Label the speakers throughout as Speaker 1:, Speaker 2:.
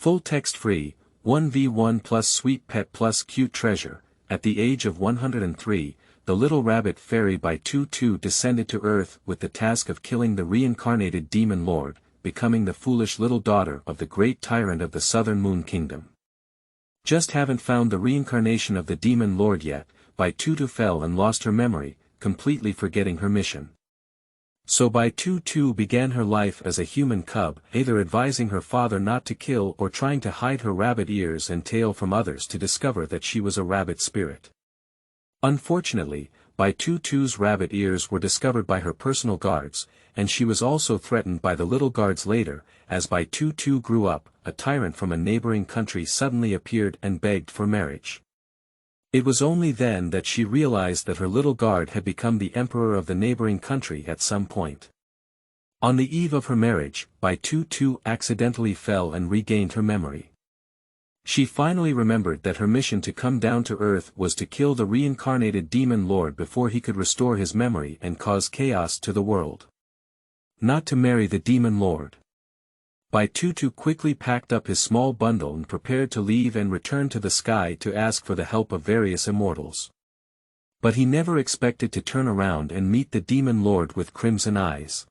Speaker 1: Full text free, 1v1 plus sweet Pet+Cute Treasure. At the age of 103, the little rabbit fairy Bai Tutu descended to Earth with the task of killing the reincarnated demon lord, becoming the foolish little daughter of the great tyrant of the Southern Moon Kingdom. Just haven't found the reincarnation of the demon lord yet, Bai Tutu fell and lost her memory, completely forgetting her mission. So Bai Tutu began her life as a human cub, either advising her father not to kill or trying to hide her rabbit ears and tail from others to discover that she was a rabbit spirit. Unfortunately, Bai Tutu's rabbit ears were discovered by her personal guards, and she was also threatened by the little guards later. As Bai Tutu grew up, a tyrant from a neighboring country suddenly appeared and begged for marriage. It was only then that she realized that her little guard had become the emperor of the neighboring country at some point. On the eve of her marriage, Bai Tutu accidentally fell and regained her memory. She finally remembered that her mission to come down to Earth was to kill the reincarnated demon lord before he could restore his memory and cause chaos to the world. Not to marry the demon lord. Bai Tutu quickly packed up his small bundle and prepared to leave and return to the sky to ask for the help of various immortals. But he never expected to turn around and meet the demon lord with crimson eyes.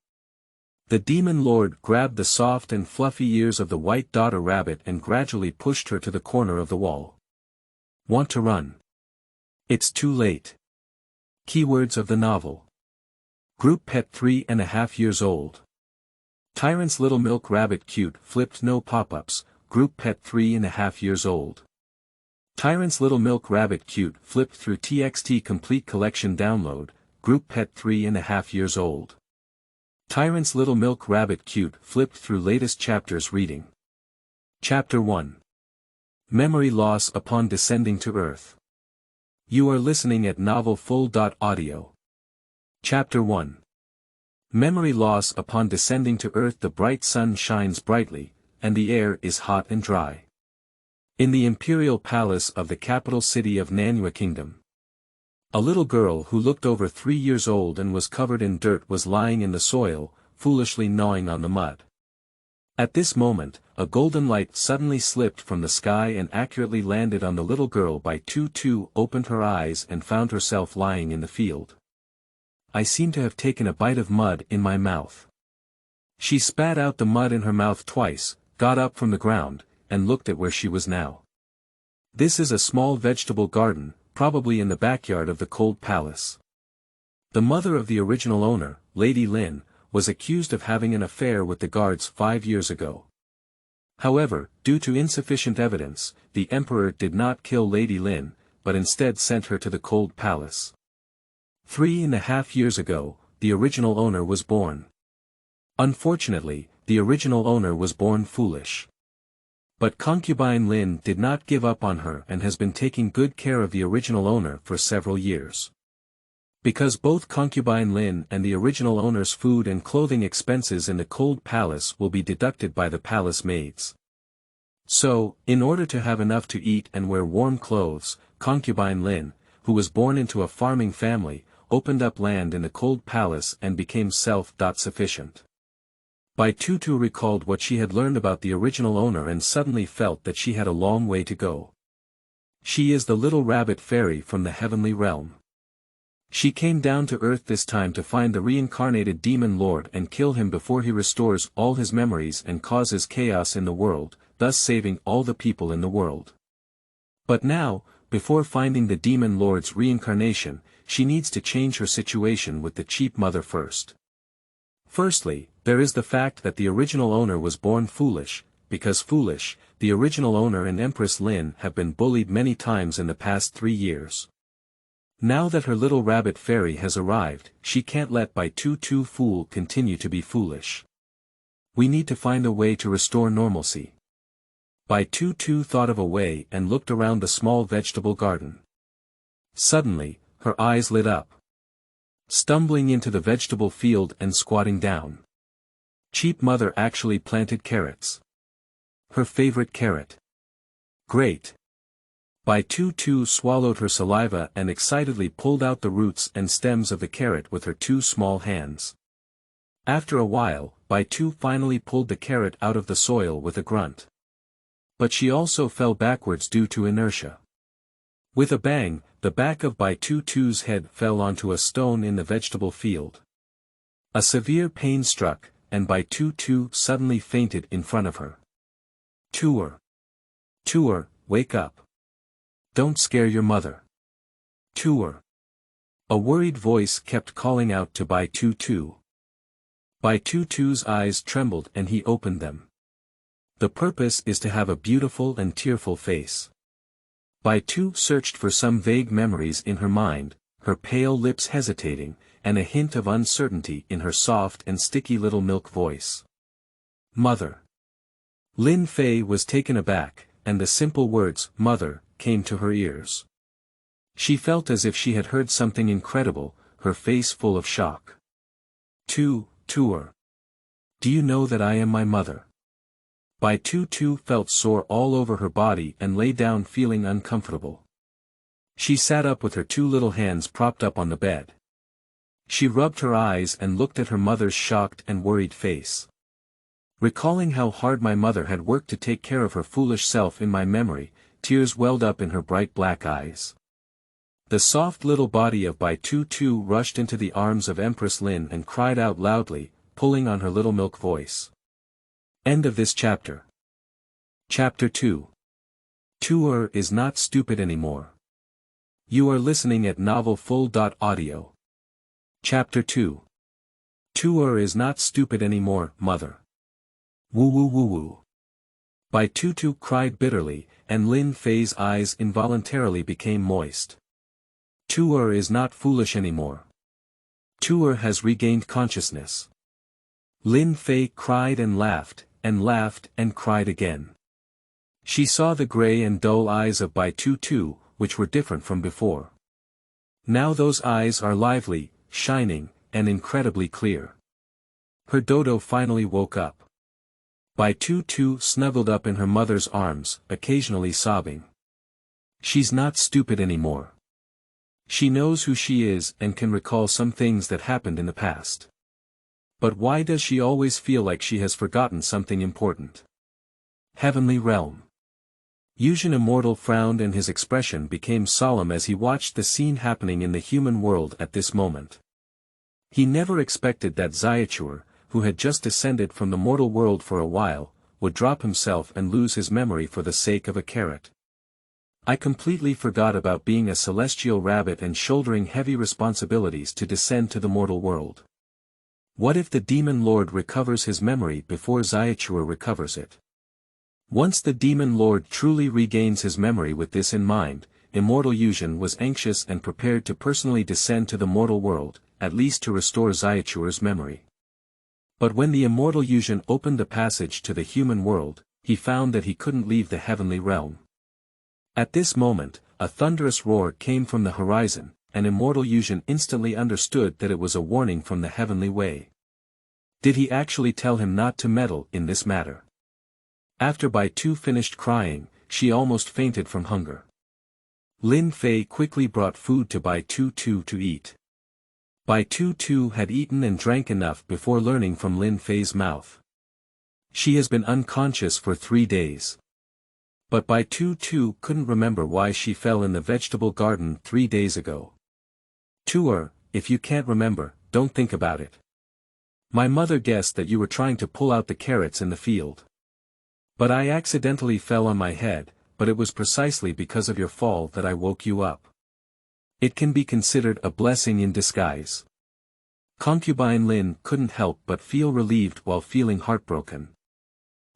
Speaker 1: The demon lord grabbed the soft and fluffy ears of the white daughter rabbit and gradually pushed her to the corner of the wall. Want to run? It's too late. Keywords of the novel. Group pet 3.5 years old. Tyrant's little milk rabbit cute flipped no pop-ups, group pet 3.5 years old. Tyrant's little milk rabbit cute flipped through TXT complete collection download, group pet 3.5 years old. Tyrant's little milk rabbit cute flipped through latest chapters reading. Chapter 1. Memory loss upon descending to Earth. You are listening at novelfull.audio. Chapter 1. Memory loss upon descending to Earth. The bright sun shines brightly, and the air is hot and dry. In the imperial palace of the capital city of Nanyue Kingdom. A little girl who looked over 3 years old and was covered in dirt was lying in the soil, foolishly gnawing on the mud. At this moment, a golden light suddenly slipped from the sky and accurately landed on the little girl. Bai Tutu opened her eyes and found herself lying in the field. I seem to have taken a bite of mud in my mouth. She spat out the mud in her mouth twice, got up from the ground, and looked at where she was now. This is a small vegetable garden, probably in the backyard of the cold palace. The mother of the original owner, Lady Lin, was accused of having an affair with the guards 5 years ago. However, due to insufficient evidence, the emperor did not kill Lady Lin, but instead sent her to the cold palace. 3.5 years ago, the original owner was born. Unfortunately, the original owner was born foolish. But concubine Lin did not give up on her and has been taking good care of the original owner for several years. Because both concubine Lin and the original owner's food and clothing expenses in the cold palace will be deducted by the palace maids. So, in order to have enough to eat and wear warm clothes, concubine Lin, who was born into a farming family, opened up land in the cold palace and became self-sufficient. Bai Tutu recalled what she had learned about the original owner and suddenly felt that she had a long way to go. She is the little rabbit fairy from the heavenly realm. She came down to Earth this time to find the reincarnated demon lord and kill him before he restores all his memories and causes chaos in the world, thus saving all the people in the world. But now, before finding the demon lord's reincarnation, she needs to change her situation with the cheap mother first. Firstly, there is the fact that the original owner was born foolish, because foolish, the original owner and Empress Lin have been bullied many times in the past 3 years. Now that her little rabbit fairy has arrived, she can't let Bai Tutu fool continue to be foolish. We need to find a way to restore normalcy. Bai Tutu thought of a way and looked around the small vegetable garden. Suddenly, her eyes lit up. Stumbling into the vegetable field and squatting down. Cheap mother actually planted carrots. Her favorite carrot. Great. Bai Tutu swallowed her saliva and excitedly pulled out the roots and stems of the carrot with her 2 small hands. After a while, Bai Tu finally pulled the carrot out of the soil with a grunt. But she also fell backwards due to inertia. With a bang, the back of Bai Tutu's head fell onto a stone in the vegetable field. A severe pain struck, and Bai Tutu suddenly fainted in front of her. Tuer! Tuer, wake up! Don't scare your mother! Tuer! A worried voice kept calling out to Bai Tutu. Bai Tutu's eyes trembled and he opened them. The purpose is to have a beautiful and tearful face. Bai Tu searched for some vague memories in her mind, her pale lips hesitating, and a hint of uncertainty in her soft and sticky little milk voice. Mother. Lin Fei was taken aback, and the simple words, mother, came to her ears. She felt as if she had heard something incredible, her face full of shock. Tuer. Do you know that I am my mother? Bai Tutu felt sore all over her body and lay down feeling uncomfortable. She sat up with her two little hands propped up on the bed. She rubbed her eyes and looked at her mother's shocked and worried face. Recalling how hard my mother had worked to take care of her foolish self in my memory, tears welled up in her bright black eyes. The soft little body of Bai Tutu rushed into the arms of Empress Lin and cried out loudly, pulling on her little milk voice. End of this chapter. Chapter 2. Tuer is not stupid anymore. You are listening at novelfull.audio. Chapter 2. Tuer is not stupid anymore, mother. Woo woo woo woo. Bai Tutu cried bitterly, and Lin Fei's eyes involuntarily became moist. Tuer is not foolish anymore. Tuer has regained consciousness. Lin Fei cried and laughed and cried again. She saw the gray and dull eyes of Bai Tutu, which were different from before. Now those eyes are lively, shining, and incredibly clear. Her dodo finally woke up. Bai Tutu snuggled up in her mother's arms, occasionally sobbing. She's not stupid anymore. She knows who she is and can recall some things that happened in the past. But why does she always feel like she has forgotten something important? Heavenly Realm. Yuzhen Immortal frowned and his expression became solemn as he watched the scene happening in the human world at this moment. He never expected that Zaichur, who had just descended from the mortal world for a while, would drop himself and lose his memory for the sake of a carrot. I completely forgot about being a celestial rabbit and shouldering heavy responsibilities to descend to the mortal world. What if the demon lord recovers his memory before Zaichur recovers it? Once the demon lord truly regains his memory with this in mind, Immortal Yuzhen was anxious and prepared to personally descend to the mortal world, at least to restore Zaichur's memory. But when the Immortal Yuzhen opened the passage to the human world, he found that he couldn't leave the heavenly realm. At this moment, a thunderous roar came from the horizon, and Immortal Yuzhen instantly understood that it was a warning from the heavenly way. Did he actually tell him not to meddle in this matter? After Bai Tu finished crying, she almost fainted from hunger. Lin Fei quickly brought food to Bai Tutu to eat. Bai Tutu had eaten and drank enough before learning from Lin Fei's mouth. She has been unconscious for 3 days. But Bai Tutu couldn't remember why she fell in the vegetable garden 3 days ago. Tuer, if you can't remember, don't think about it. My mother guessed that you were trying to pull out the carrots in the field. But I accidentally fell on my head, but it was precisely because of your fall that I woke you up. It can be considered a blessing in disguise. Concubine Lin couldn't help but feel relieved while feeling heartbroken.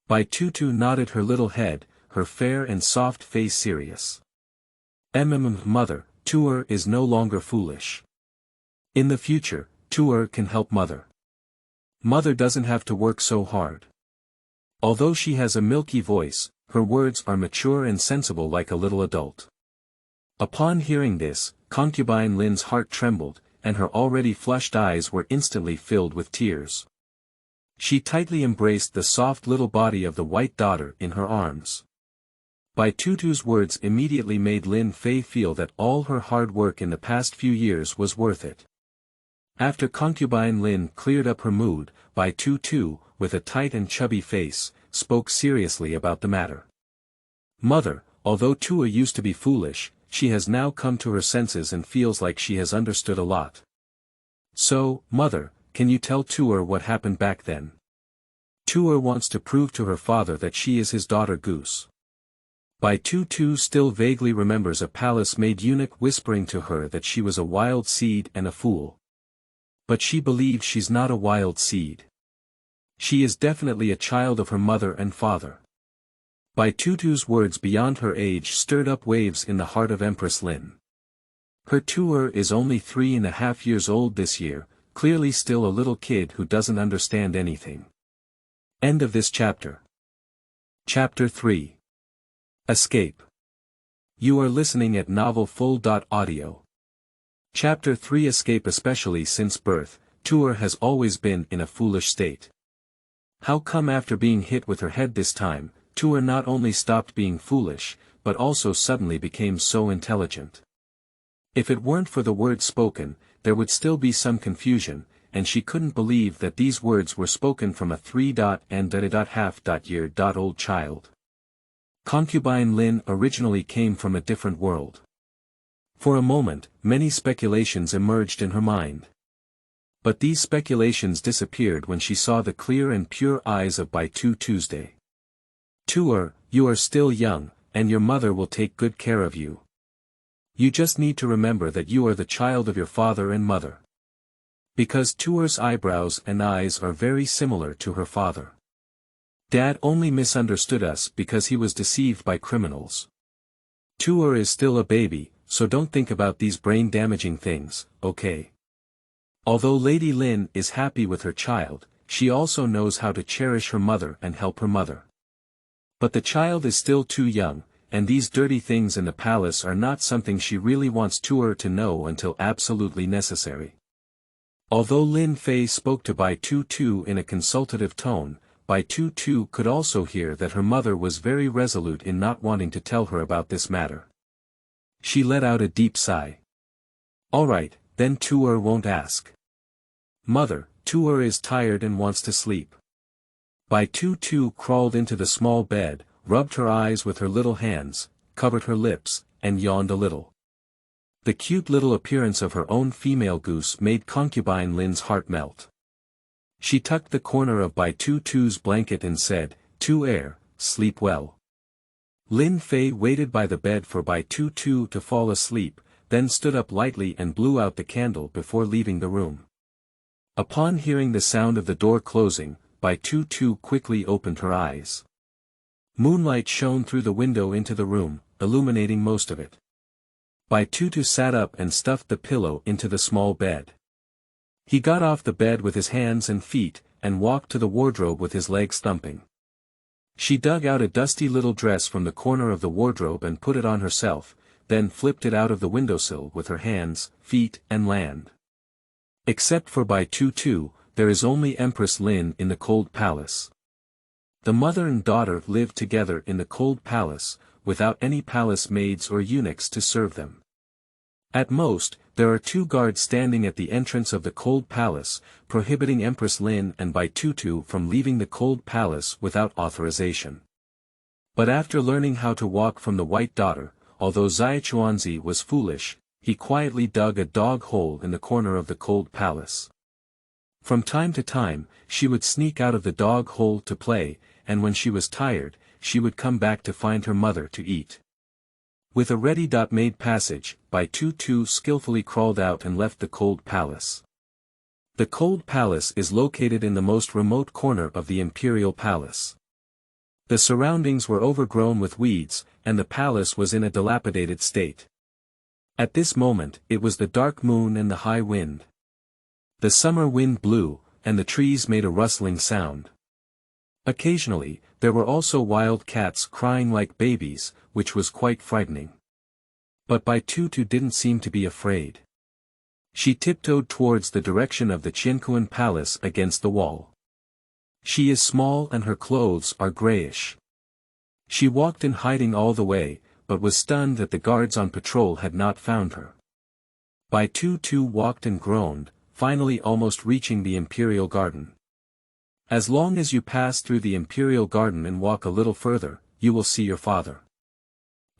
Speaker 1: Bai Tutu nodded her little head, her fair and soft face serious. Mother, Tuer is no longer foolish. In the future, Tuer can help mother. Mother doesn't have to work so hard. Although she has a milky voice, her words are mature and sensible like a little adult. Upon hearing this, Concubine Lin's heart trembled, and her already flushed eyes were instantly filled with tears. She tightly embraced the soft little body of the white daughter in her arms. Bai Tutu's words immediately made Lin Fei feel that all her hard work in the past few years was worth it. After Concubine Lin cleared up her mood, Bai Tutu, with a tight and chubby face, spoke seriously about the matter. Mother, although Tua used to be foolish, she has now come to her senses and feels like she has understood a lot. So, Mother, can you tell Tua what happened back then? Tua wants to prove to her father that she is his daughter Goose. Bai Tu still vaguely remembers a palace-maid eunuch whispering to her that she was a wild seed and a fool. But she believes she's not a wild seed. She is definitely a child of her mother and father. Bai Tutu's words beyond her age stirred up waves in the heart of Empress Lin. Her Tua is only 3.5 years old this year, clearly still a little kid who doesn't understand anything. End of this chapter. Chapter 3. Escape. You are listening at novelfull.audio. Chapter 3. Escape. Especially since birth, Tua has always been in a foolish state. How come after being hit with her head this time, Tua not only stopped being foolish, but also suddenly became so intelligent? If it weren't for the words spoken, there would still be some confusion, and she couldn't believe that these words were spoken from a 3.5-year-old child. Concubine Lin originally came from a different world. For a moment, many speculations emerged in her mind. But these speculations disappeared when she saw the clear and pure eyes of Bai Tu Tuesday. Tua, you are still young, and your mother will take good care of you. You just need to remember that you are the child of your father and mother. Because Tua's eyebrows and eyes are very similar to her father. Dad only misunderstood us because he was deceived by criminals. Tua is still a baby, so don't think about these brain-damaging things, okay? Although Lady Lin is happy with her child, she also knows how to cherish her mother and help her mother. But the child is still too young, and these dirty things in the palace are not something she really wants Tua to know until absolutely necessary. Although Lin Fei spoke to Bai Tu Tu in a consultative tone, Bai Tu Tu could also hear that her mother was very resolute in not wanting to tell her about this matter. She let out a deep sigh. Alright, then Tua won't ask. Mother, Tua is tired and wants to sleep. Bai Tu Tu crawled into the small bed, rubbed her eyes with her little hands, covered her lips, and yawned a little. The cute little appearance of her own female goose made concubine Lin's heart melt. She tucked the corner of Bai Tu Tu's blanket and said, Tu sleep well. Lin Fei waited by the bed for Bai Tu Tu to fall asleep, then stood up lightly and blew out the candle before leaving the room. Upon hearing the sound of the door closing, Bai Tu Tu quickly opened her eyes. Moonlight shone through the window into the room, illuminating most of it. Bai Tu Tu sat up and stuffed the pillow into the small bed. He got off the bed with his hands and feet, and walked to the wardrobe with his legs thumping. She dug out a dusty little dress from the corner of the wardrobe and put it on herself, then flipped it out of the windowsill with her hands, feet, and land. Except for Bai Tu Tu, there is only Empress Lin in the cold palace. The mother and daughter lived together in the cold palace, without any palace maids or eunuchs to serve them. At most, there are 2 guards standing at the entrance of the cold palace, prohibiting Empress Lin and Bai Tu Tu from leaving the cold palace without authorization. But after learning how to walk from the white daughter, although Zaichuanzi was foolish, he quietly dug a dog hole in the corner of the cold palace. From time to time, she would sneak out of the dog hole to play, and when she was tired, she would come back to find her mother to eat. With a ready-made passage, Bai Tu Tu skillfully crawled out and left the cold palace. The cold palace is located in the most remote corner of the imperial palace. The surroundings were overgrown with weeds, and the palace was in a dilapidated state. At this moment, it was the dark moon and the high wind. The summer wind blew, and the trees made a rustling sound. Occasionally, there were also wild cats crying like babies, which was quite frightening. But Bai Tu Tu didn't seem to be afraid. She tiptoed towards the direction of the Qiankuan palace against the wall. She is small and her clothes are grayish. She walked in hiding all the way, but was stunned that the guards on patrol had not found her. Bai Tu Tu walked and groaned, finally almost reaching the imperial garden. As long as you pass through the imperial garden and walk a little further, you will see your father.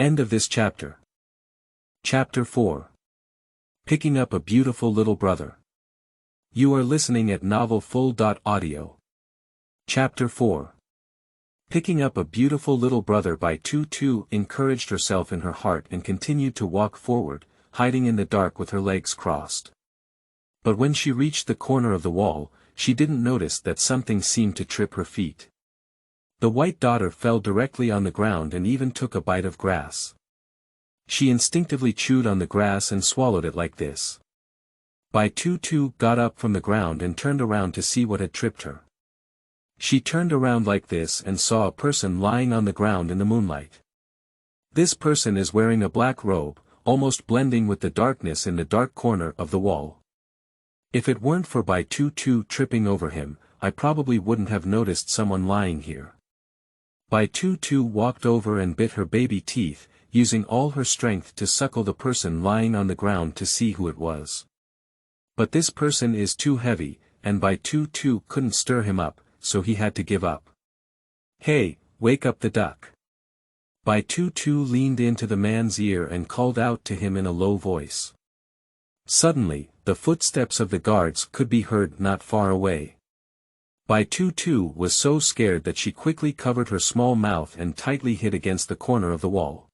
Speaker 1: End of this chapter. Chapter 4. Picking up a beautiful little brother. You are listening at novelfull.audio. Chapter 4. Picking up a beautiful little brother. Bai Tu Tu encouraged herself in her heart and continued to walk forward, hiding in the dark with her legs crossed. But when she reached the corner of the wall, she didn't notice that something seemed to trip her feet. The white daughter fell directly on the ground and even took a bite of grass. She instinctively chewed on the grass and swallowed it like this. Bai Tu Tu got up from the ground and turned around to see what had tripped her. She turned around like this and saw a person lying on the ground in the moonlight. This person is wearing a black robe, almost blending with the darkness in the dark corner of the wall. If it weren't for Bai Tu Tu tripping over him, I probably wouldn't have noticed someone lying here. Bai Tu Tu walked over and bit her baby teeth, using all her strength to suckle the person lying on the ground to see who it was. But this person is too heavy, and Bai Tu Tu couldn't stir him up, so he had to give up. Hey, wake up the duck. Bai Tu Tu leaned into the man's ear and called out to him in a low voice. Suddenly, the footsteps of the guards could be heard not far away. Bai Tu Tu was so scared that she quickly covered her small mouth and tightly hid against the corner of the wall.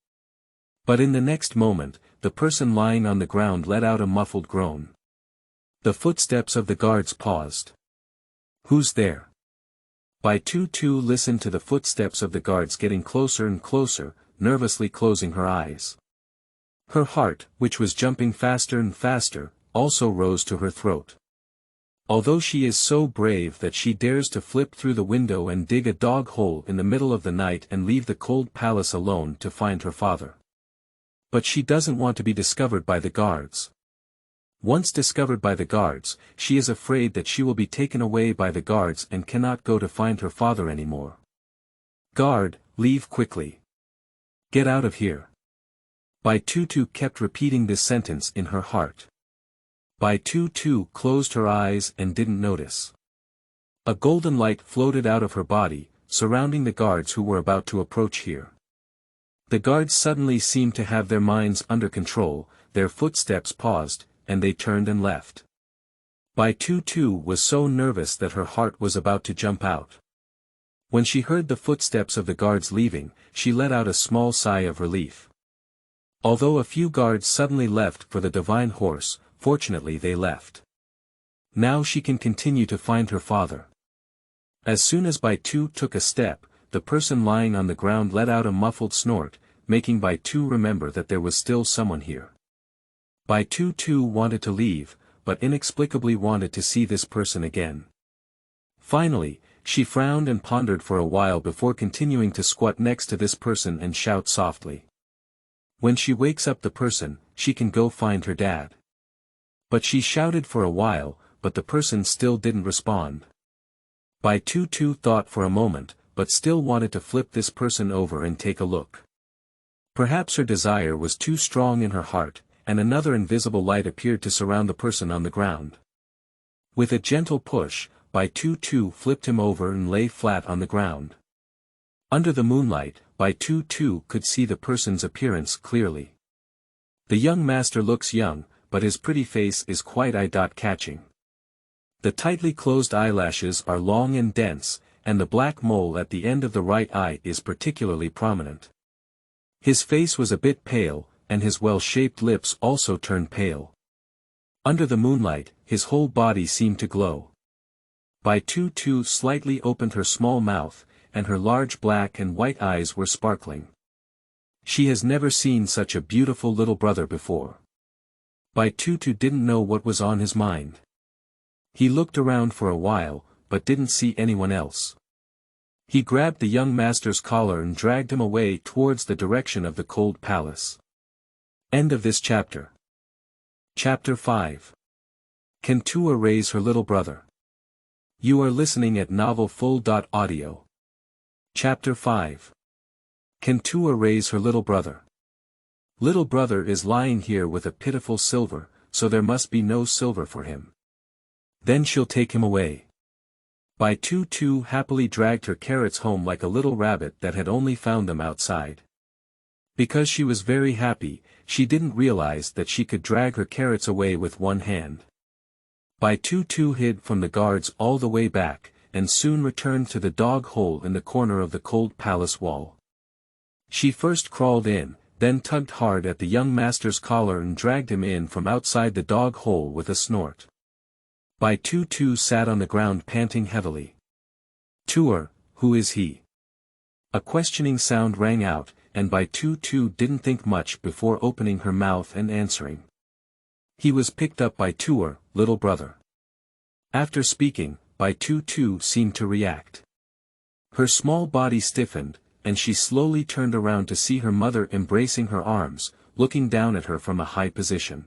Speaker 1: But in the next moment, the person lying on the ground let out a muffled groan. The footsteps of the guards paused. Who's there? Bai Tu Tu listened to the footsteps of the guards getting closer and closer, nervously closing her eyes. Her heart, which was jumping faster and faster, also rose to her throat. Although she is so brave that she dares to flip through the window and dig a dog hole in the middle of the night and leave the cold palace alone to find her father. But she doesn't want to be discovered by the guards. Once discovered by the guards, she is afraid that she will be taken away by the guards and cannot go to find her father anymore. Guard, leave quickly. Get out of here. Bai Tu Tu kept repeating this sentence in her heart. Bai Tu Tu closed her eyes and didn't notice. A golden light floated out of her body, surrounding the guards who were about to approach here. The guards suddenly seemed to have their minds under control, their footsteps paused, and they turned and left. Bai Tu Tu was so nervous that her heart was about to jump out. When she heard the footsteps of the guards leaving, she let out a small sigh of relief. Although a few guards suddenly left for the divine horse, fortunately they left. Now she can continue to find her father. As soon as Bai Tu took a step, the person lying on the ground let out a muffled snort, making Bai Tu remember that there was still someone here. Bai Tu Tu wanted to leave, but inexplicably wanted to see this person again. Finally, she frowned and pondered for a while before continuing to squat next to this person and shout softly. When she wakes up the person, she can go find her dad. But she shouted for a while, but the person still didn't respond. Bai Tu Tu thought for a moment, but still wanted to flip this person over and take a look. Perhaps her desire was too strong in her heart, and another invisible light appeared to surround the person on the ground. With a gentle push, Bai Tu Tu flipped him over and lay flat on the ground. Under the moonlight, Bai Tu Tu could see the person's appearance clearly. The young master looks young, but his pretty face is quite eye-catching. The tightly closed eyelashes are long and dense, and the black mole at the end of the right eye is particularly prominent. His face was a bit pale, and his well-shaped lips also turned pale. Under the moonlight, his whole body seemed to glow. Bai Tu Tu slightly opened her small mouth, and her large black and white eyes were sparkling. She has never seen such a beautiful little brother before. Bai Tu Tu didn't know what was on his mind. He looked around for a while, but didn't see anyone else. He grabbed the young master's collar and dragged him away towards the direction of the cold palace. End of this chapter. Chapter 5. Can Tua raise her little brother? You are listening at novelfull.audio. Chapter 5. Can Tua raise her little brother? Little brother is lying here with a pitiful silver, so there must be no silver for him. Then she'll take him away. Bai Tu Tu happily dragged her carrots home like a little rabbit that had only found them outside. Because she was very happy, she didn't realize that she could drag her carrots away with one hand. Bai Tu hid from the guards all the way back, and soon returned to the dog hole in the corner of the cold palace wall. She first crawled in, then tugged hard at the young master's collar and dragged him in from outside the dog hole with a snort. Bai Tu sat on the ground panting heavily. "Tuer, who is he?" A questioning sound rang out, and Bai Tu didn't think much before opening her mouth and answering. "He was picked up by Tuer, little brother." After speaking, Bai Tu seemed to react. Her small body stiffened, and she slowly turned around to see her mother embracing her arms, looking down at her from a high position.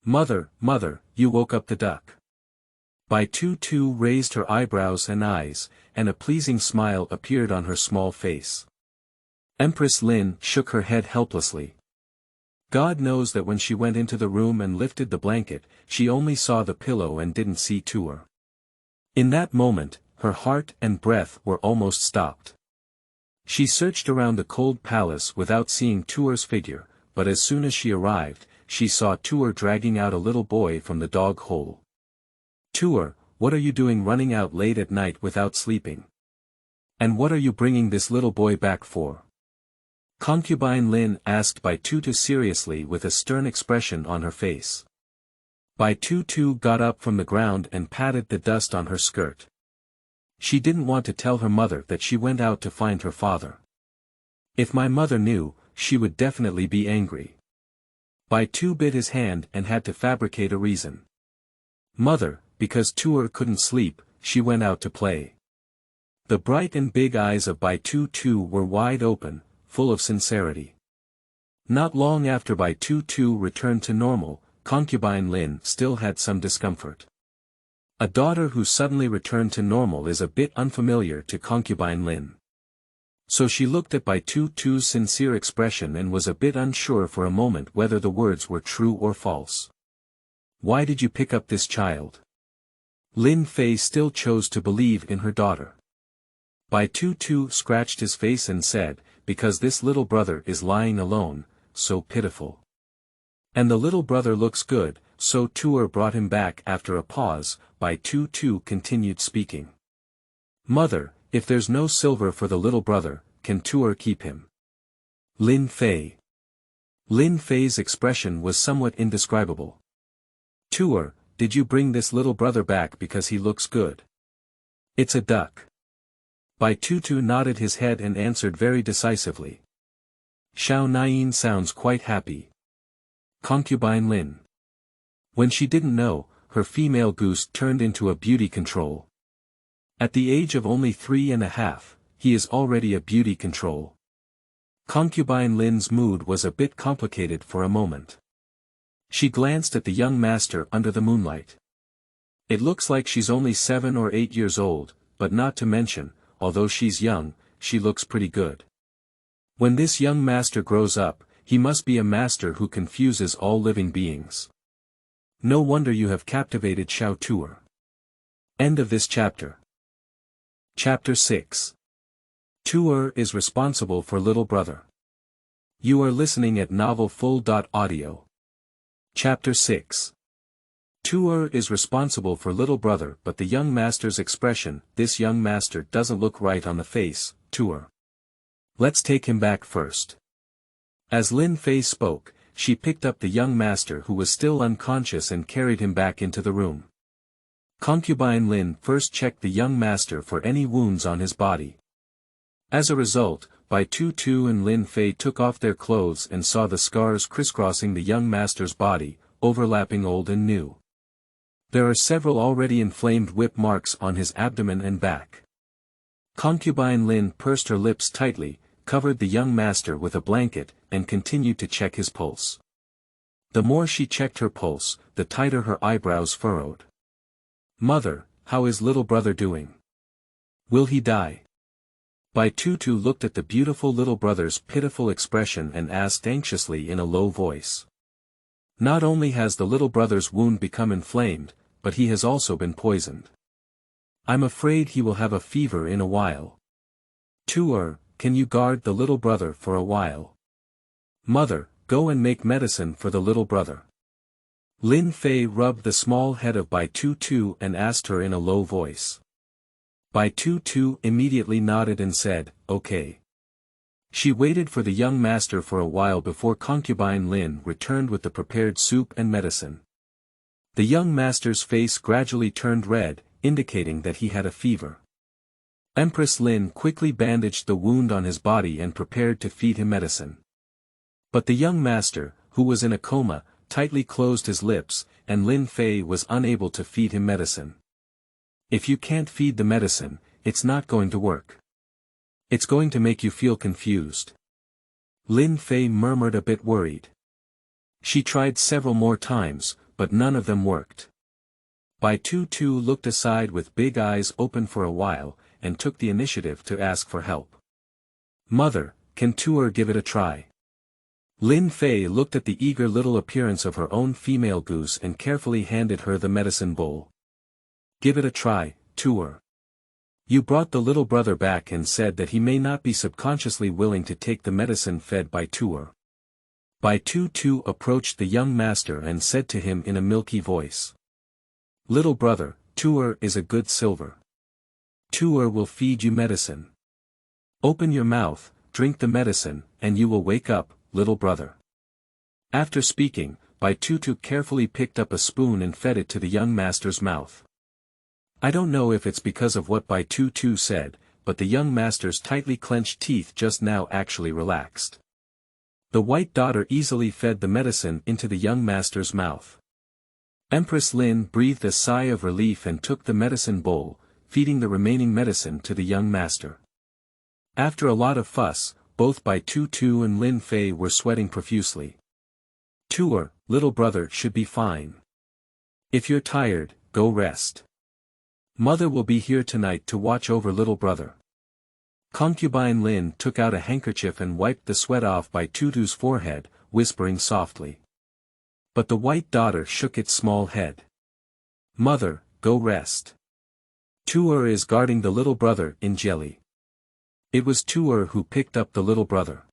Speaker 1: "Mother, mother, you woke up the duck." Bai Tu raised her eyebrows and eyes, and a pleasing smile appeared on her small face. Empress Lin shook her head helplessly. God knows that when she went into the room and lifted the blanket, she only saw the pillow and didn't see Tuer. In that moment, her heart and breath were almost stopped. She searched around the cold palace without seeing Tuer's figure, but as soon as she arrived, she saw Tuer dragging out a little boy from the dog hole. "Tuer, what are you doing running out late at night without sleeping? And what are you bringing this little boy back for?" Concubine Lin asked Bai Tutu seriously with a stern expression on her face. Bai Tutu got up from the ground and patted the dust on her skirt. She didn't want to tell her mother that she went out to find her father. If my mother knew, she would definitely be angry. Bai Tu bit his hand and had to fabricate a reason. "Mother, because Tuer couldn't sleep, she went out to play." The bright and big eyes of Bai Tu were wide open, full of sincerity. Not long after Bai Tu returned to normal, Concubine Lin still had some discomfort. A daughter who suddenly returned to normal is a bit unfamiliar to Concubine Lin. So she looked at Bai Tu's sincere expression and was a bit unsure for a moment whether the words were true or false. "Why did you pick up this child?" Lin Fei still chose to believe in her daughter. Bai Tu scratched his face and said, "Because this little brother is lying alone, so pitiful. And the little brother looks good, so Tuer brought him back." After a pause, Bai Tu continued speaking. "Mother, if there's no silver for the little brother, can Tuer keep him?" Lin Fei. Lin Fei's expression was somewhat indescribable. "Tuer, did you bring this little brother back because he looks good?" "It's a duck." Bai Tu nodded his head and answered very decisively. "Xiao Nian sounds quite happy." Concubine Lin. When she didn't know, her female goose turned into a beauty control. At the age of only 3.5, he is already a beauty control. Concubine Lin's mood was a bit complicated for a moment. She glanced at the young master under the moonlight. It looks like she's only 7 or 8 years old, but not to mention, although she's young, she looks pretty good. When this young master grows up, he must be a master who confuses all living beings. No wonder you have captivated Xiao Tuer. End of this chapter. Chapter 6. Tuer is responsible for little brother. You are listening at novelfull.audio. Chapter 6. Tuer is responsible for little brother, but the young master's expression, "This young master doesn't look right on the face, Tuer. Let's take him back first." As Lin Fei spoke, she picked up the young master who was still unconscious and carried him back into the room. Concubine Lin first checked the young master for any wounds on his body. As a result, Bai Tu and Lin Fei took off their clothes and saw the scars crisscrossing the young master's body, overlapping old and new. There are several already inflamed whip marks on his abdomen and back. Concubine Lin pursed her lips tightly, covered the young master with a blanket, and continued to check his pulse. The more she checked her pulse, the tighter her eyebrows furrowed. "Mother, how is little brother doing? Will he die?" Bai Tu looked at the beautiful little brother's pitiful expression and asked anxiously in a low voice. "Not only has the little brother's wound become inflamed, but he has also been poisoned. I'm afraid he will have a fever in a while. Tuer, can you guard the little brother for a while?" Mother, go and make medicine for the little brother. Lin Fei rubbed the small head of Bai Tutu and asked her in a low voice. Bai Tutu immediately nodded and said, okay. She waited for the young master for a while before concubine Lin returned with the prepared soup and medicine. The young master's face gradually turned red, indicating that he had a fever. Empress Lin quickly bandaged the wound on his body and prepared to feed him medicine. But the young master, who was in a coma, tightly closed his lips, and Lin Fei was unable to feed him medicine. If you can't feed the medicine, it's not going to work. It's going to make you feel confused. Lin Fei murmured a bit worried. She tried several more times, but none of them worked. Bai Tutu looked aside with big eyes open for a while, and took the initiative to ask for help. Mother, can Tuer give it a try? Lin Fei looked at the eager little appearance of her own female goose and carefully handed her the medicine bowl. Give it a try, Tuer. You brought the little brother back and said that he may not be subconsciously willing to take the medicine fed by Tuer. Bai Tutu approached the young master and said to him in a milky voice. Little brother, Tuer is a good silver. Tuer will feed you medicine. Open your mouth, drink the medicine, and you will wake up, little brother. After speaking, Bai Tutu carefully picked up a spoon and fed it to the young master's mouth. I don't know if it's because of what Bai Tutu said, but the young master's tightly clenched teeth just now actually relaxed. The white daughter easily fed the medicine into the young master's mouth. Empress Lin breathed a sigh of relief and took the medicine bowl, feeding the remaining medicine to the young master. After a lot of fuss, both Bai Tutu and Lin Fei were sweating profusely. Tuer, little brother should be fine. If you're tired, go rest. Mother will be here tonight to watch over little brother. Concubine Lin took out a handkerchief and wiped the sweat off Bai Tutu's forehead, whispering softly. But the white daughter shook its small head. Mother, go rest. Tuer is guarding the little brother in jelly. It was Tuer who picked up the little brother.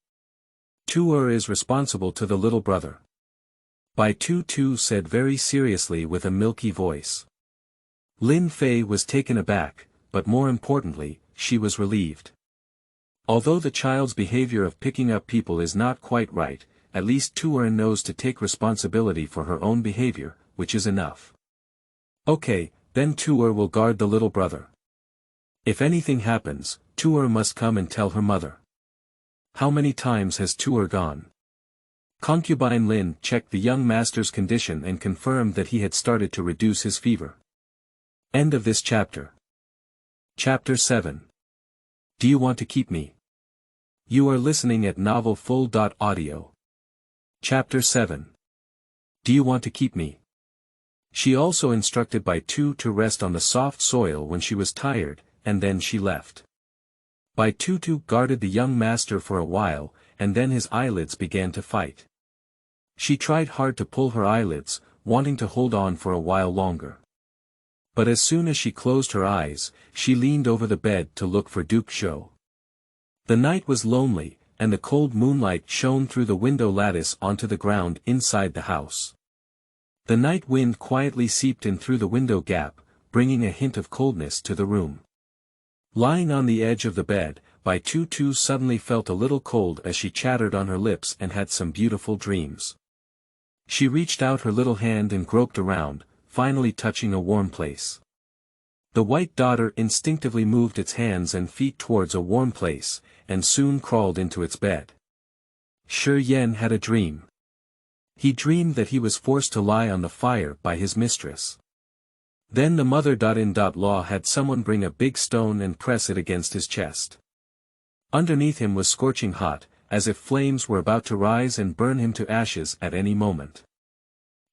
Speaker 1: Tuer is responsible to the little brother. Bai Tutu said very seriously with a milky voice. Lin Fei was taken aback, but more importantly, she was relieved. Although the child's behavior of picking up people is not quite right, at least Tuer knows to take responsibility for her own behavior, which is enough. Okay, then Tuer will guard the little brother. If anything happens, Tuer must come and tell her mother. How many times has Tuer gone? Concubine Lin checked the young master's condition and confirmed that he had started to reduce his fever. End of this chapter. Chapter 7. Do you want to keep me? You are listening at novelfull.audio. Chapter 7. Do you want to keep me? She also instructed Bai Tu to rest on the soft soil when she was tired, and then she left. Bai Tutu guarded the young master for a while, and then his eyelids began to fight. She tried hard to pull her eyelids, wanting to hold on for a while longer. But as soon as she closed her eyes, she leaned over the bed to look for Duke Zhou. The night was lonely, and the cold moonlight shone through the window lattice onto the ground inside the house. The night wind quietly seeped in through the window gap, bringing a hint of coldness to the room. Lying on the edge of the bed, Bai Tu suddenly felt a little cold as she chattered on her lips and had some beautiful dreams. She reached out her little hand and groped around, finally touching a warm place. The white daughter instinctively moved its hands and feet towards a warm place, and soon crawled into its bed. Shi Yan had a dream. He dreamed that he was forced to lie on the fire by his mistress. Then the mother.in.law had someone bring a big stone and press it against his chest. Underneath him was scorching hot, as if flames were about to rise and burn him to ashes at any moment.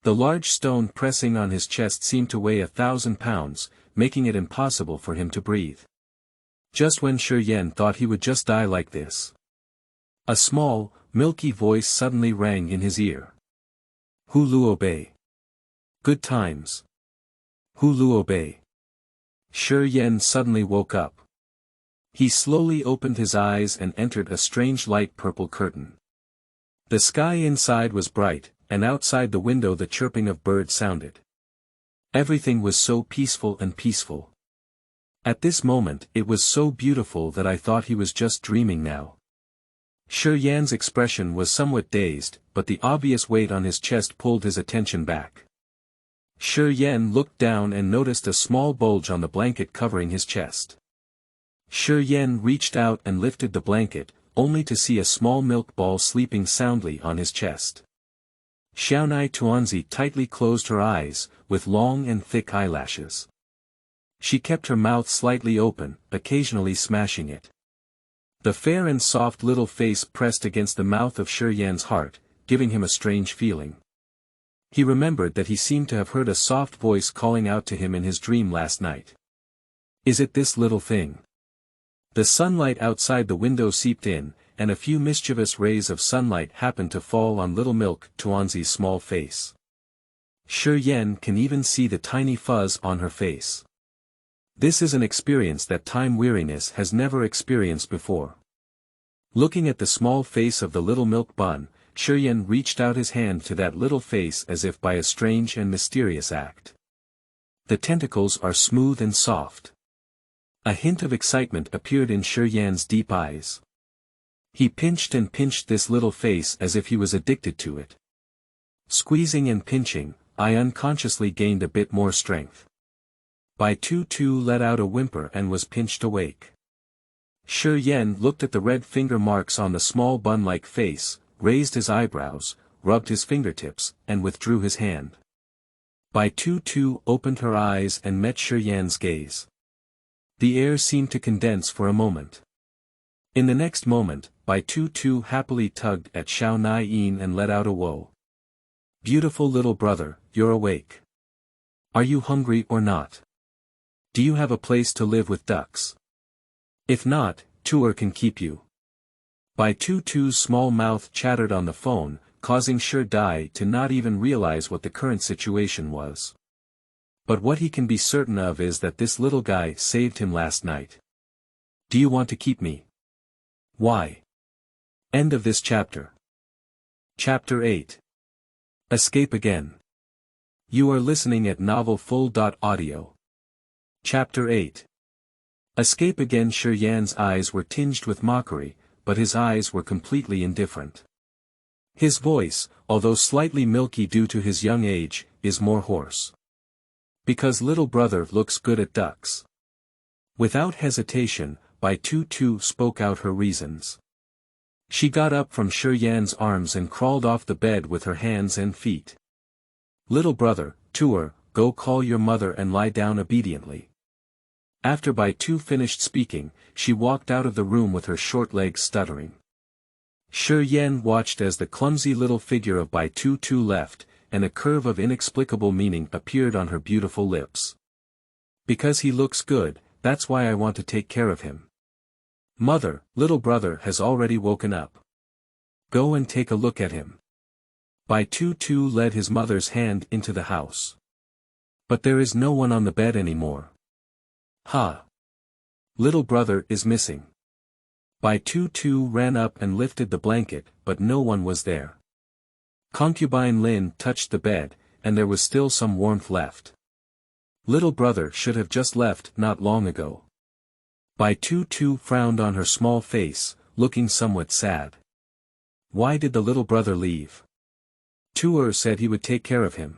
Speaker 1: The large stone pressing on his chest seemed to weigh 1,000 pounds, making it impossible for him to breathe. Just when Shi Yan thought he would just die like this, a small, milky voice suddenly rang in his ear. Hu Luo Bei. Good times. Hu Luo Bei. Shi Yan suddenly woke up. He slowly opened his eyes and entered a strange light purple curtain. The sky inside was bright, and outside the window the chirping of birds sounded. Everything was so peaceful and peaceful. At this moment it was so beautiful that I thought he was just dreaming now. Shi Yan's expression was somewhat dazed, but the obvious weight on his chest pulled his attention back. Shi Yan looked down and noticed a small bulge on the blanket covering his chest. Shi Yan reached out and lifted the blanket, only to see a small milk ball sleeping soundly on his chest. Xiaonai Tuanzi tightly closed her eyes, with long and thick eyelashes. She kept her mouth slightly open, occasionally smashing it. The fair and soft little face pressed against the mouth of Shi Yan's heart, giving him a strange feeling. He remembered that he seemed to have heard a soft voice calling out to him in his dream last night. Is it this little thing? The sunlight outside the window seeped in, and a few mischievous rays of sunlight happened to fall on little Milk Tuanzi's small face. Shi Yan can even see the tiny fuzz on her face. This is an experience that time weariness has never experienced before. Looking at the small face of the little milk bun, Shi Yan reached out his hand to that little face as if by a strange and mysterious act. The tentacles are smooth and soft. A hint of excitement appeared in Shi Yan's deep eyes. He pinched and pinched this little face as if he was addicted to it. Squeezing and pinching, I unconsciously gained a bit more strength. Bai Tu Tu let out a whimper and was pinched awake. Shi Yan looked at the red finger marks on the small bun-like face, raised his eyebrows, rubbed his fingertips, and withdrew his hand. Bai Tu Tu opened her eyes and met Shi Yan's gaze. The air seemed to condense for a moment. In the next moment, Bai Tu Tu happily tugged at Xiaonai Yin and let out a whoa. Beautiful little brother, you're awake. Are you hungry or not? Do you have a place to live with ducks? If not, Tuer can keep you. Bai Tu Tu's small mouth chattered on the phone, causing Shi Dai to not even realize what the current situation was. But what he can be certain of is that this little guy saved him last night. Do you want to keep me? Why? End of this chapter. Chapter 8. Escape again. You are listening at novelfull.audio. Chapter 8. Escape again. Shi Yan's eyes were tinged with mockery, but his eyes were completely indifferent. His voice, although slightly milky due to his young age, is more hoarse. Because little brother looks good at ducks. Without hesitation, Bai Tu Tu spoke out her reasons. She got up from Shi Yan's arms and crawled off the bed with her hands and feet. Little brother, Tuer, go call your mother and lie down obediently. After Bai Tu finished speaking, she walked out of the room with her short legs stuttering. Shi Yan watched as the clumsy little figure of Bai Tu Tu left, and a curve of inexplicable meaning appeared on her beautiful lips. Because he looks good, that's why I want to take care of him. Mother, little brother has already woken up. Go and take a look at him. Bai Tu Tu led his mother's hand into the house. But there is no one on the bed anymore. Ha! Little brother is missing. Bai Tu Tu ran up and lifted the blanket, but no one was there. Concubine Lin touched the bed, and there was still some warmth left. Little brother should have just left not long ago. Bai Tu Tu frowned on her small face, looking somewhat sad. Why did the little brother leave? Tuer said he would take care of him.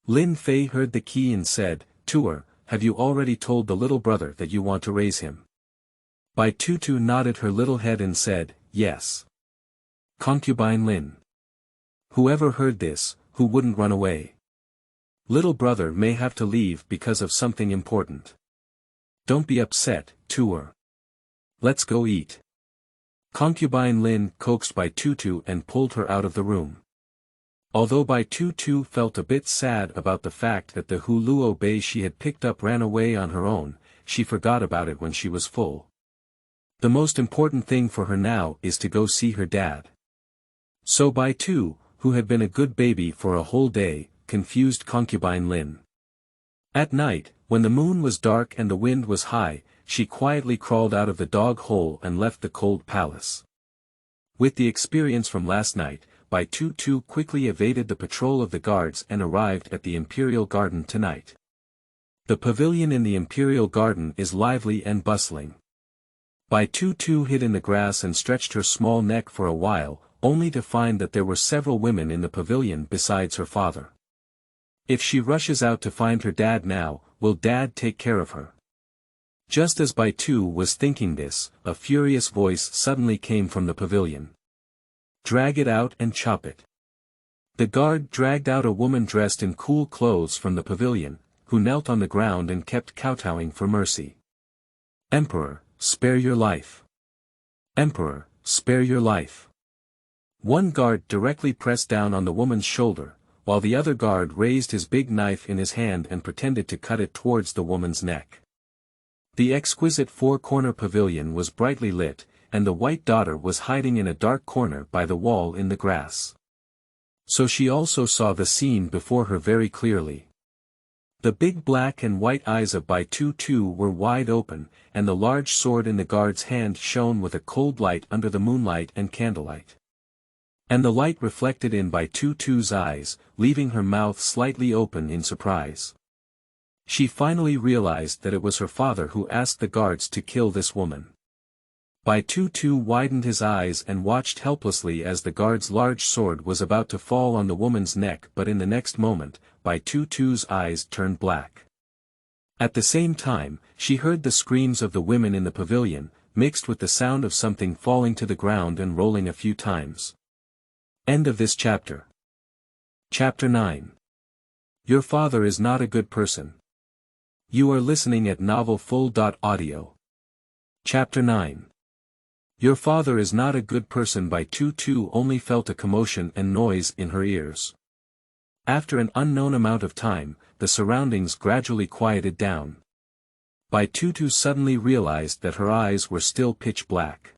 Speaker 1: Lin Fei heard the key and said, Tuer, have you already told the little brother that you want to raise him? Bai Tu Tu nodded her little head and said, yes. Concubine Lin. Whoever heard this, who wouldn't run away? Little brother may have to leave because of something important. Don't be upset, Tuer. Let's go eat. Concubine Lin coaxed Bai Tu Tu and pulled her out of the room. Although Bai Tu Tu felt a bit sad about the fact that the Huluo Bei she had picked up ran away on her own, she forgot about it when she was full. The most important thing for her now is to go see her dad. So Bai Tu, who had been a good baby for a whole day, confused Concubine Lin. At night, when the moon was dark and the wind was high, she quietly crawled out of the dog hole and left the cold palace. With the experience from last night, Bai Tu quickly evaded the patrol of the guards and arrived at the Imperial Garden tonight. The pavilion in the Imperial Garden is lively and bustling. Bai Tu hid in the grass and stretched her small neck for a while, only to find that there were several women in the pavilion besides her father. If she rushes out to find her dad now, will Dad take care of her? Just as Bai Tu was thinking this, a furious voice suddenly came from the pavilion. Drag it out and chop it. The guard dragged out a woman dressed in cool clothes from the pavilion, who knelt on the ground and kept kowtowing for mercy. Emperor, spare your life. Emperor, spare your life. One guard directly pressed down on the woman's shoulder, while the other guard raised his big knife in his hand and pretended to cut it towards the woman's neck. The exquisite four-corner pavilion was brightly lit, and the white daughter was hiding in a dark corner by the wall in the grass. So she also saw the scene before her very clearly. The big black and white eyes of Bai Tu were wide open, and the large sword in the guard's hand shone with a cold light under the moonlight and candlelight. And the light reflected in Bai Tutu's eyes, leaving her mouth slightly open in surprise. She finally realized that it was her father who asked the guards to kill this woman. Bai Tu widened his eyes and watched helplessly as the guard's large sword was about to fall on the woman's neck, but in the next moment, Bai Tutu's eyes turned black. At the same time, she heard the screams of the women in the pavilion, mixed with the sound of something falling to the ground and rolling a few times. End of this chapter. Chapter 9. Your father is not a good person. You are listening at novelfull.audio. Chapter 9. Your father is not a good person. Bai Tu only felt a commotion and noise in her ears. After an unknown amount of time, the surroundings gradually quieted down. Bai Tu suddenly realized that her eyes were still pitch black.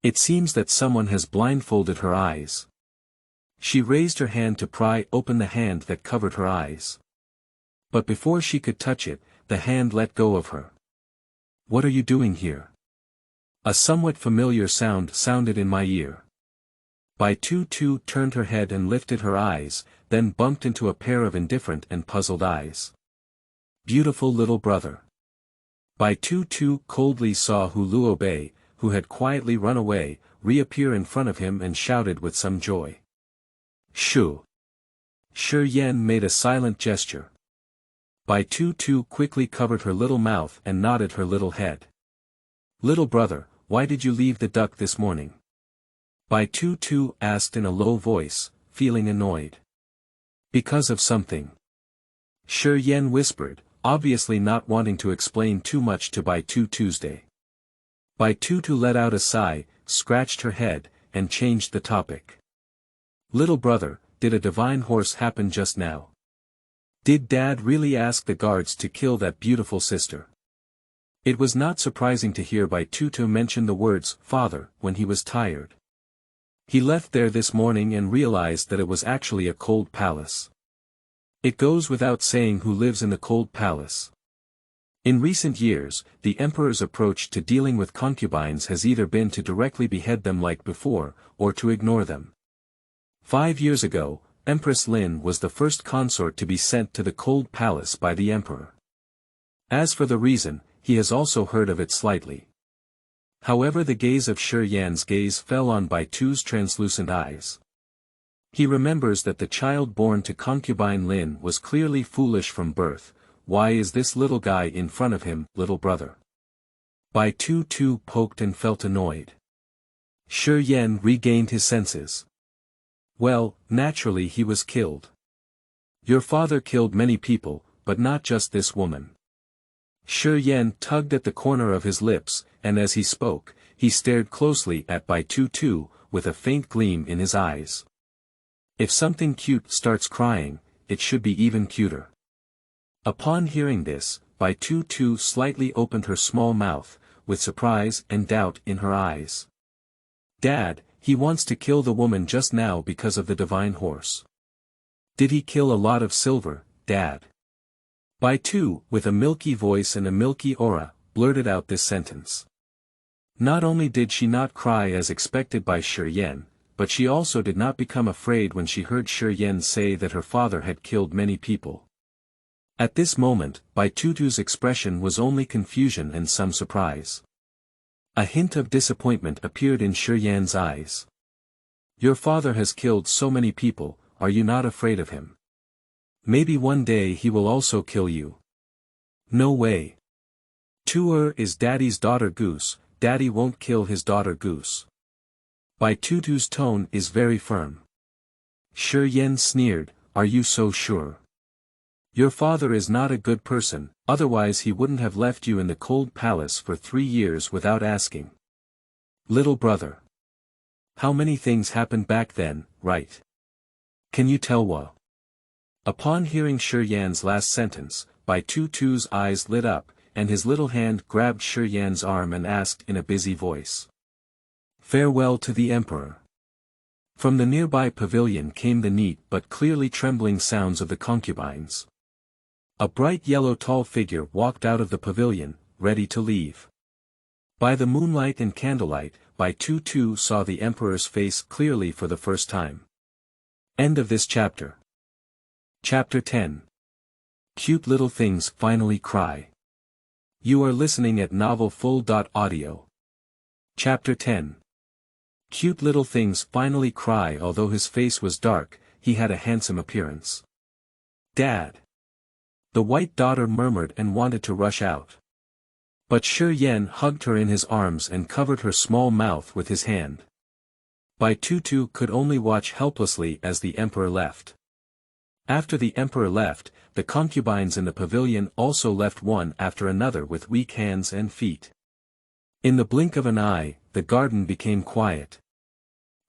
Speaker 1: It seems that someone has blindfolded her eyes. She raised her hand to pry open the hand that covered her eyes. But before she could touch it, the hand let go of her. What are you doing here? A somewhat familiar sound sounded in my ear. Bai Tu turned her head and lifted her eyes, then bumped into a pair of indifferent and puzzled eyes. Beautiful little brother. Bai Tu coldly saw Luo Bei, who had quietly run away, reappear in front of him and shouted with some joy. Shoo! Shi Yan made a silent gesture. Bai Tu quickly covered her little mouth and nodded her little head. Little brother, why did you leave the duck this morning? Bai Tu asked in a low voice, feeling annoyed. Because of something. Shi Yan whispered, obviously not wanting to explain too much to Bai Tuesday. Bai Tu let out a sigh, scratched her head, and changed the topic. Little brother, did a divine horse happen just now? Did Dad really ask the guards to kill that beautiful sister? It was not surprising to hear Bai Tu mention the words, father, when he was tired. He left there this morning and realized that it was actually a cold palace. It goes without saying who lives in the cold palace. In recent years, the emperor's approach to dealing with concubines has either been to directly behead them like before, or to ignore them. 5 years ago, Empress Lin was the first consort to be sent to the cold palace by the emperor. As for the reason, he has also heard of it slightly. However, the gaze of Shi Yan's gaze fell on Bai Tu's translucent eyes. He remembers that the child born to concubine Lin was clearly foolish from birth. Why is this little guy in front of him, little brother? Bai Tu poked and felt annoyed. Shi Yan regained his senses. Well, naturally he was killed. Your father killed many people, but not just this woman. Shi Yan tugged at the corner of his lips, and as he spoke, he stared closely at Bai Tu, with a faint gleam in his eyes. If something cute starts crying, it should be even cuter. Upon hearing this, Bai Tu slightly opened her small mouth, with surprise and doubt in her eyes. Dad, he wants to kill the woman just now because of the divine horse. Did he kill a lot of silver, Dad? Bai Tu, with a milky voice and a milky aura, blurted out this sentence. Not only did she not cry as expected by Shi Yan, but she also did not become afraid when she heard Shi Yan say that her father had killed many people. At this moment, Bai Tutu's expression was only confusion and some surprise. A hint of disappointment appeared in Shi Yan's eyes. Your father has killed so many people, are you not afraid of him? Maybe one day he will also kill you. No way. Tu is daddy's daughter goose, daddy won't kill his daughter goose. Bai Tutu's tone is very firm. Shi Yan sneered, are you so sure? Your father is not a good person, otherwise he wouldn't have left you in the cold palace for 3 years without asking. Little brother. How many things happened back then, right? Can you tell what? Upon hearing Shi Yan's last sentence, Bai Tutu's eyes lit up, and his little hand grabbed Shi Yan's arm and asked in a busy voice. Farewell to the emperor. From the nearby pavilion came the neat but clearly trembling sounds of the concubines. A bright yellow tall figure walked out of the pavilion, ready to leave. By the moonlight and candlelight, Bai Tutu saw the emperor's face clearly for the first time. End of this chapter. Chapter 10. Cute little things finally cry. You are listening at novelfull.audio. Chapter 10. Cute little things finally cry. Although his face was dark, he had a handsome appearance. Dad. The white daughter murmured and wanted to rush out. But Shi Yan hugged her in his arms and covered her small mouth with his hand. Bai Tutu could only watch helplessly as the emperor left. After the emperor left, the concubines in the pavilion also left one after another with weak hands and feet. In the blink of an eye, the garden became quiet.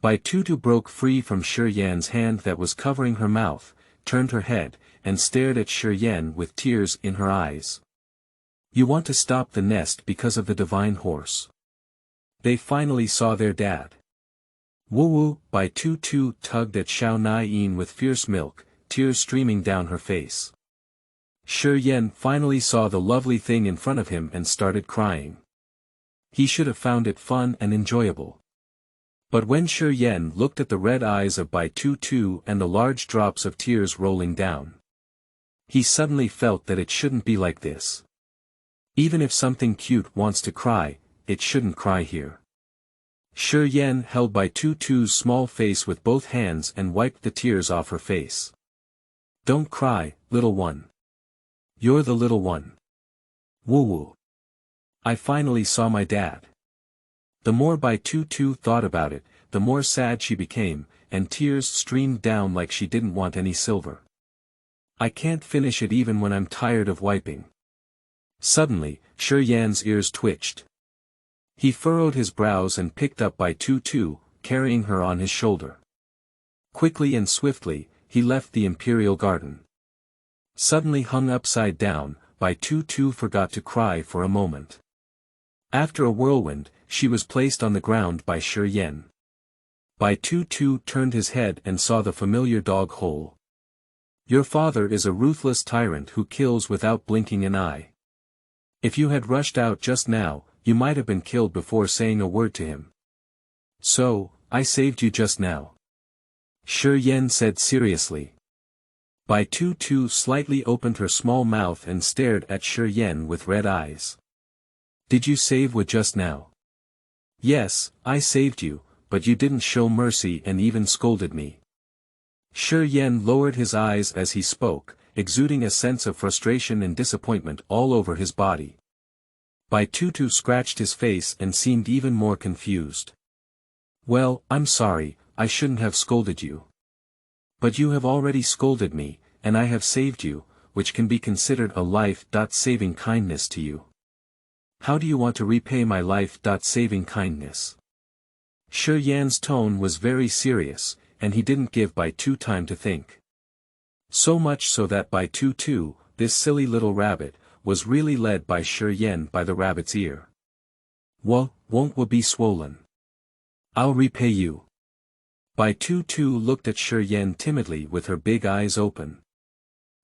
Speaker 1: Bai Tutu broke free from Shi Yan's hand that was covering her mouth, turned her head, and stared at Shi Yan with tears in her eyes. You want to stop the nest because of the divine horse. They finally saw their dad. Woo-woo, Bai Tutu tugged at Xiao Nai-yin with fierce milk, tears streaming down her face. Shi Yan finally saw the lovely thing in front of him and started crying. He should have found it fun and enjoyable. But when Shi Yan looked at the red eyes of Bai Tutu and the large drops of tears rolling down, he suddenly felt that it shouldn't be like this. Even if something cute wants to cry, it shouldn't cry here. Shi Yan held Bai Tutu's small face with both hands and wiped the tears off her face. Don't cry, little one. You're the little one. Woo-woo. I finally saw my dad. The more Bai Tutu thought about it, the more sad she became, and tears streamed down like she didn't want any silver. I can't finish it even when I'm tired of wiping. Suddenly, Shi Yan's ears twitched. He furrowed his brows and picked up Bai Tutu, carrying her on his shoulder. Quickly and swiftly, he left the imperial garden. Suddenly hung upside down, Bai Tutu forgot to cry for a moment. After a whirlwind, she was placed on the ground by Shi Yan. Bai Tutu turned his head and saw the familiar dog hole. Your father is a ruthless tyrant who kills without blinking an eye. If you had rushed out just now, you might have been killed before saying a word to him. So, I saved you just now. Shi Yan said seriously. Bai Tutu slightly opened her small mouth and stared at Shi Yan with red eyes. Did you save Wa just now? Yes, I saved you, but you didn't show mercy and even scolded me. Shi Yan lowered his eyes as he spoke, exuding a sense of frustration and disappointment all over his body. Bai Tutu scratched his face and seemed even more confused. Well, I'm sorry, I shouldn't have scolded you. But you have already scolded me, and I have saved you, which can be considered a life-saving kindness to you. How do you want to repay my life-saving kindness? Shi Yan's tone was very serious, and he didn't give Bai Tu time to think. So much so that Bai Tutu, this silly little rabbit, was really led by Shi Yan by the rabbit's ear. Won't Wa be swollen? I'll repay you. Bai Tutu looked at Shi Yan timidly with her big eyes open.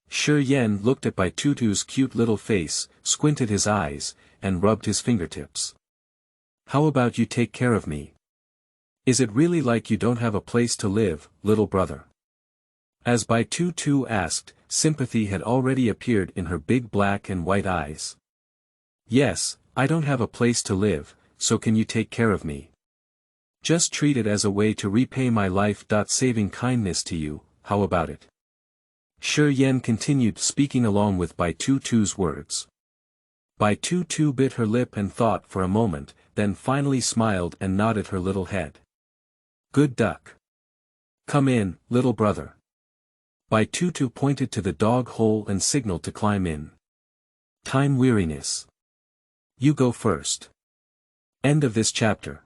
Speaker 1: Shi Yan looked at Bai Tutu's cute little face, squinted his eyes, and rubbed his fingertips. How about you take care of me? Is it really like you don't have a place to live, little brother? As Bai Tu Tu asked, sympathy had already appeared in her big black and white eyes. Yes, I don't have a place to live, so can you take care of me? Just treat it as a way to repay my life-saving kindness to you, how about it? Shi Yan continued speaking along with Bai Tu Tu's words. Bai Tu Tu bit her lip and thought for a moment, then finally smiled and nodded her little head. Good duck. Come in, little brother. Bai Tu Tu pointed to the dog hole and signaled to climb in. Time weariness. You go first. End of this chapter.